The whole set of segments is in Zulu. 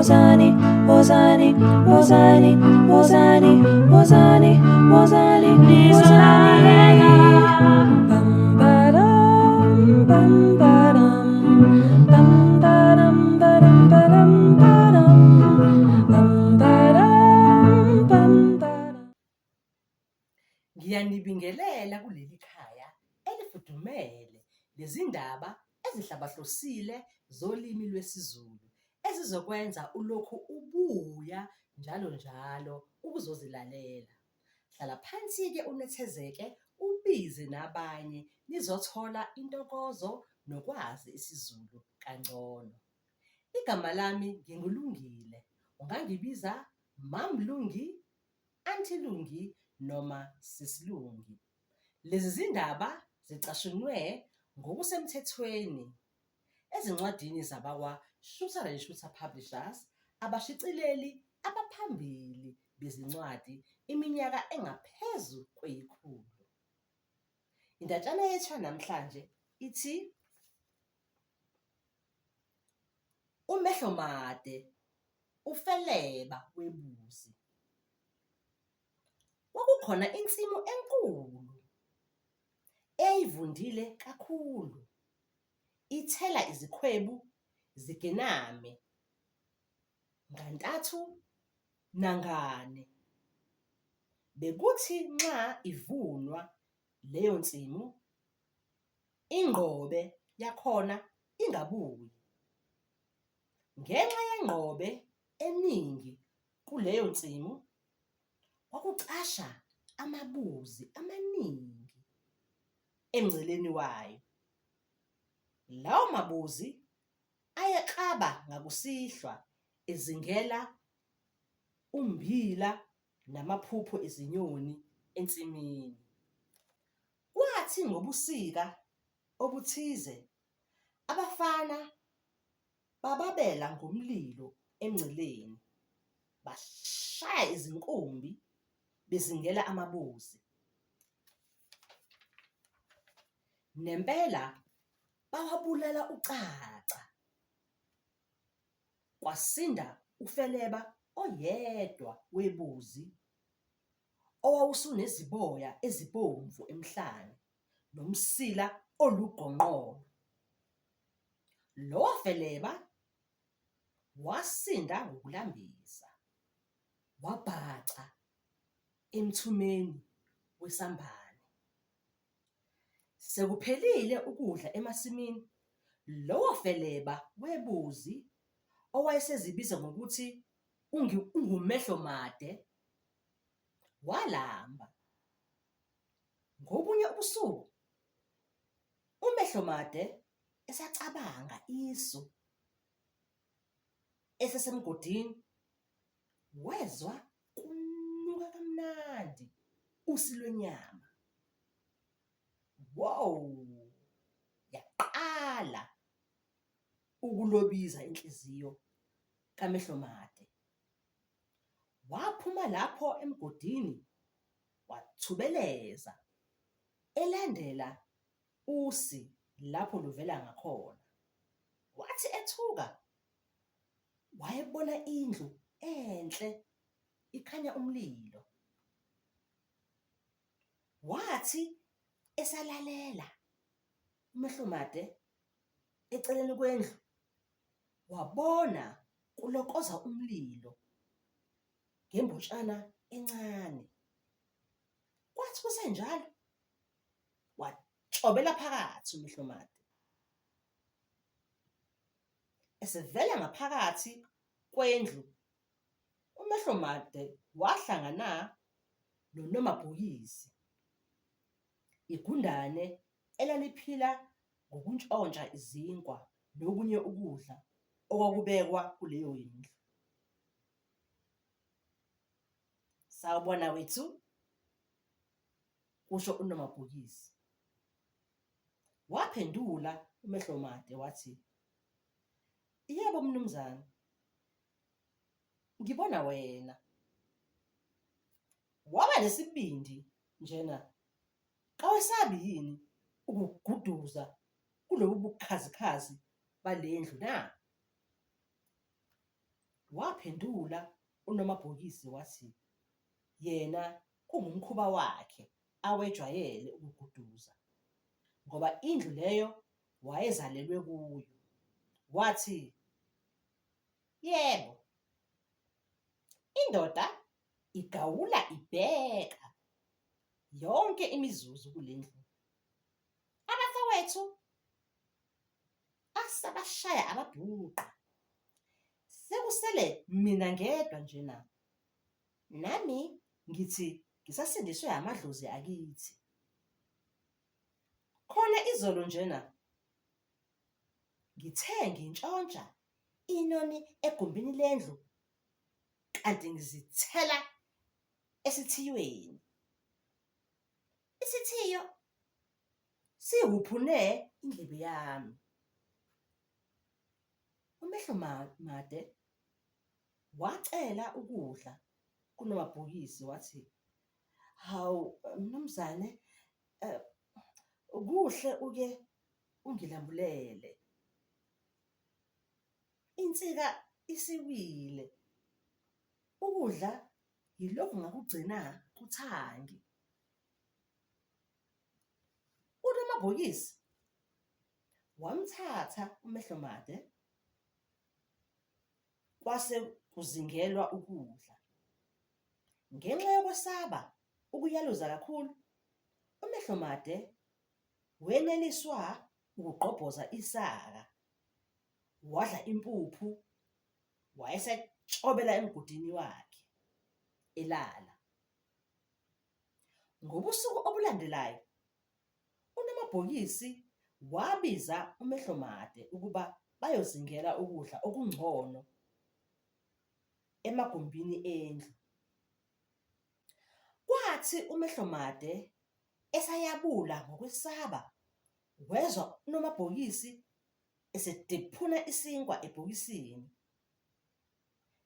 wozani, wozani, wozani, wozani, wozani, wozani, nizolalela. Bam badam, bam badam, bam badam, badam, badam, badam, bam badam, bam badam. Ngiyanibingelela kuleli khaya elifudumele lezindaba ezihlabahlosile zolimi lwesiZulu ezizokwenza ulokhu ubuya njalo njalo ukuzozilalela. Hlala phansi-ke unethezeke ubize nabanye nizothola intokozo nokwazi isiZulu kangcono. Igama lami nginguLungile, ungangibiza Mamlungi, Aunty Lungi noma Sisilungi. Lezi zindaba zicashunwe ngokusemthethweni ezincwadini zabakwa-Shooter and Shooter Publishers, abashicileli abaphambili bezincwadi iminyaka engaphezu kwe100. Indatshana yethu namhlanje ithi uMehlomade, ufeleba webuzi. Kwakukhona insimu enkulu eyayivundile kakhulu, ithela izikhwebu zigename ngantathu nangane. Bekuthi nxa ivunwa leyo nsimu, ingqobe yakhona ingabuyi. Ngenxa yengqobe eningi kuleyo nsimu, kwakucasha amabuzi amaningi emngceleni wayo. Lawo mabuzi ayeklaba ngakusihlwa ezingela ummbila namaphupho ezinyoni ensimini. Kwathi ngobusika obuthize, abafana bababela ngomlilo emngceleni, bashaya izinkumbi bezingela amabuzi. Nempela bawabulala ucaca. Kwasinda ufeleba oyedwa webuzi owawusuneziboya ezibomvu emhlane nomsila olugqonqolo. Lo feleba wasinda ngokulambisa, wabhaca emthumeni wesambane. Sekuphelile ukudla emasimini, lowo feleba webuzi owayesezibiza ngokuthi unguMehlomade walamba. Ngobunye ubusuku, uMehlomade esacabanga isu esesemgodini, wezwa kunuka kamnandi usi lwenyama. Wow! Yaqala ukulobiza inhliziyo kaMehlomade. Waphuma lapho emgodini wathubeleza elandela usi lapho luvela ngakhona. Wathi ethuka wayebona indlu enhle ikhanya umlilo. Wathi esalalela uMehlomade eceleni kwendlu, wabona kulokoza umlilo ngembotshana encane. Kwathi kusenjalo, watshobela phakathi uMehlomade. Esevela ngaphakathi kwendlu, uMehlomade wahlangana noNomabhokisi, igundane elaliphila ngokuntshontsha izinkwa nokunye ukudla okwakubekwa kuleyo indlu. Sawubona wethu, kusho uNomabhokisi. Waphendula uMehlomade wathi, yebo mnumzane, ngibona wena. Waba nesibindi njena, kawesabi yini ukuguduza kulobu bukhazikhazi bale ndlu na? Waphendula uNomabhokisi wathi yena kungumkhuba wakhe awejwayele ukuguduza ngoba indlu leyo wayezalelwe kuyo. Wathi, yebo, indoda igawula ibheka yonke imizuzu kule ndlu. Abafowethu asabashaya ababhuqa, sekusele mina ngedwa njena, nami ngithi ngisasindiswe amadlozi akithi. Khona izolo njena ngithe ngintshontsha inoni egumbini lendlu kanti ngizithela esithiyweni. Isithiyo sihuphune indlebe yami. UMehlomade wacela ukudla kuNomabhokisi wathi, hawu mnumzane, kuhle uke ungilambulele. Insika isiwile, ukudla yilokhu ngakugcina kuthangi. UNomabhokisi wamthatha uMehlomade kwase kuzingelwa ukudla. Ngenxa yokwesaba ukuyaluza kakhulu, uMehlomade weneliswa ukugqobhoza isaka, wadla impuphu, wayesetshobela emgodini wakhe elala. Ngobusuku obulandelayo uNomabhokisi wabiza uMehlomade ukuba bayozingela ukudla okungcono emagumbini endlu. Kwathi uMehlomade esayabula ngokwesaba, wezwa uNomabhokisi esedephuna isinkwa ebhokisini.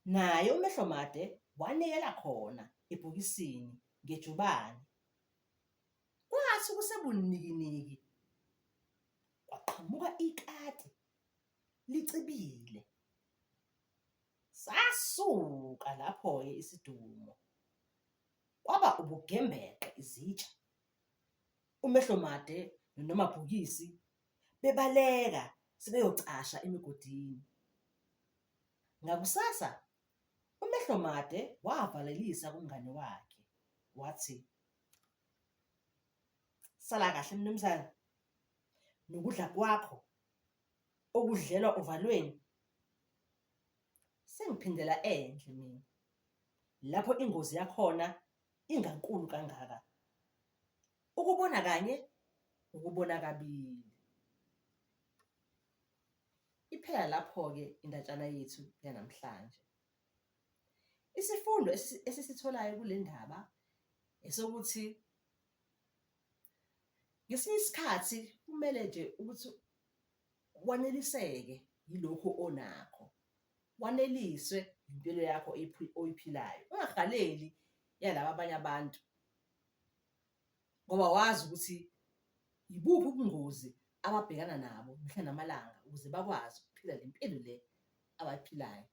Naye uMehlomade wanikela khona ebhokisini ngejubane. Kwathi kusebunikiniki kwaqhamuka ikati licibile. Sasuka lapho-ke isidumo, kwaba ubugembeqe izitsha. uMehlomade noNomabhokisi bebaleka sebeyocasha emigodini. Ngakusasa uMehlomade wavalelisa kumngane wakhe wathi, sala kahle mnumzane, nokudla kwakho okudlelwa uvalweni sengiphindela endle mina, lapho ingozi yakhona ingankulu kangaka. Ukubona kanye, ukubona kabili. Iphela lapho-ke indatshana yethu yanamhlanje. Isifundo esisitholayo kule ndaba esokuthi ngesinye isikhathi kumele nje ukuthi waneliseke yilokhu onakho, waneliswe impilo yakho oyiphilayo, ungahaleli yalaba abanye abantu, ngoba wazi ukuthi yibuphi ubungozi ababhekana nabo mihla namalanga ukuze bakwazi ukuphila le mpilo le abayiphilayo.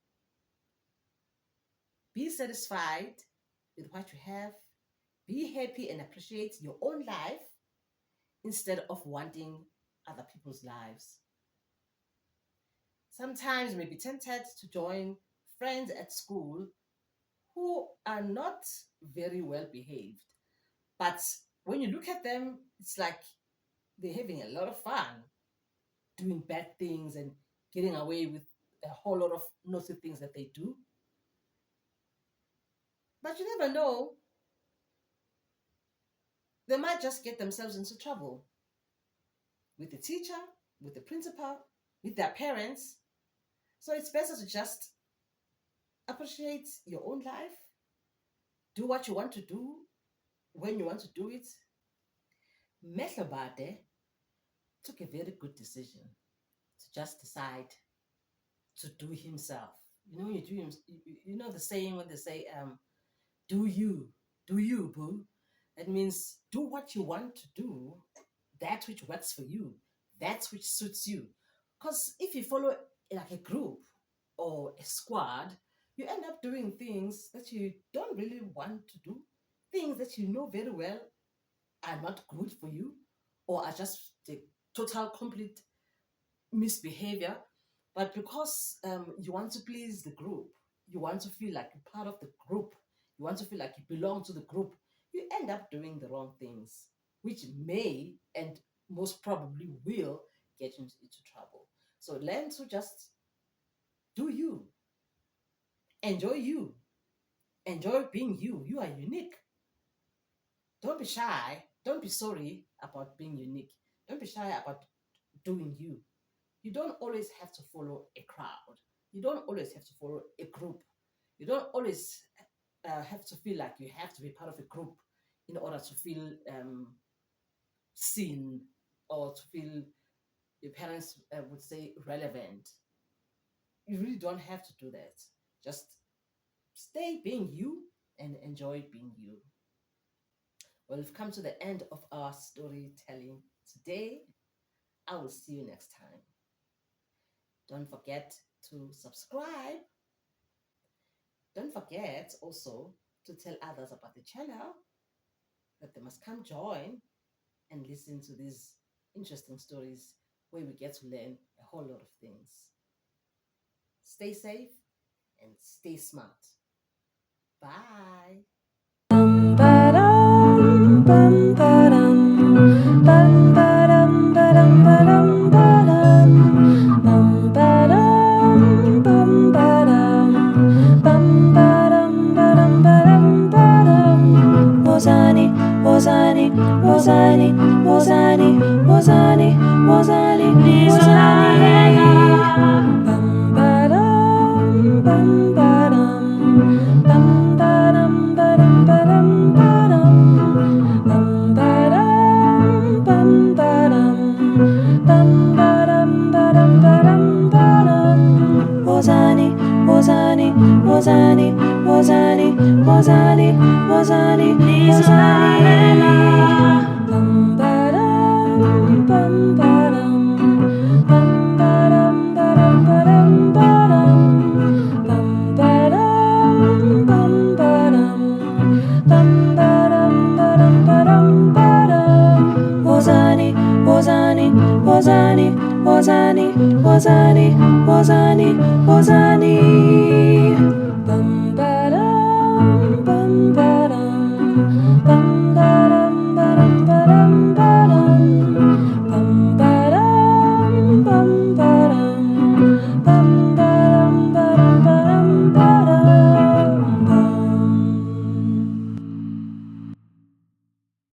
Be satisfied with what you have. Be happy and appreciate your own life instead of wanting other people's lives. Sometimes you may be tempted to join friends at school who are not very well behaved. But when you look at them, it's like they're having a lot of fun, doing bad things and getting away with a whole lot of naughty things that they do. But you never know. They might just get themselves into trouble with the teacher, with the principal, with their parents. So it's better to just appreciate your own life, do what you want to do, when you want to do it. Mehlomade took a very good decision to just decide to do himself. You know, when you do him, you know the saying when they say, do you, boo. That means do what you want to do, that which works for you, that which suits you. Because if you follow like a group or a squad, You end up doing things that you don't really want to do, things that you know very well are not good for you or are just the total, complete misbehavior. But because you want to please the group, you want to feel like you're part of the group, you want to feel like you belong to the group, you end up doing the wrong things, which may and most probably will get you into trouble. So learn to just do you, enjoy you, enjoy being you. You are unique. Don't be shy. Don't be sorry about being unique. Don't be shy about doing you. You don't always have to follow a crowd. You don't always have to follow a group. You don't always have to feel like you have to be part of a group in order to feel seen or to feel, your parents would say, relevant. You really don't have to do that. Just stay being you and enjoy being you. Well, we've come to the end of our storytelling today. I will see you next time. Don't forget to subscribe. Don't forget also to tell others about the channel, that they must come join and listen to these interesting stories where we get to learn a whole lot of things. Stay safe and stay smart. Bye. Bum ba-dum, bum ba-dum, bum ba-dum, ba-dum, ba-dum, ba-dum, bum ba-dum, bum ba-dum, bum ba-dum, ba-dum, ba-dum, ba-dum. Wozani, wozani, wozani, wozani, wozani, wozani, wozani. Bum ba-dum, bum ba-dum, bum ba-dum, ba-dum, ba-dum, ba-dum, bum ba-dum, bum ba-dum, bum ba-dum, ba-dum, ba-dum, ba-dum. Wozani, wozani, wozani, wozani, wozani, wozani, wozani. Bum ba-dum, bum ba-dum, bum ba-dum, ba-dum, ba-dum, ba-dum, bum ba-dum, bum ba-dum, bum ba-dum, ba-dum, ba-dum, ba-dum. Wozani, wozani, wozani, wozani, wozani.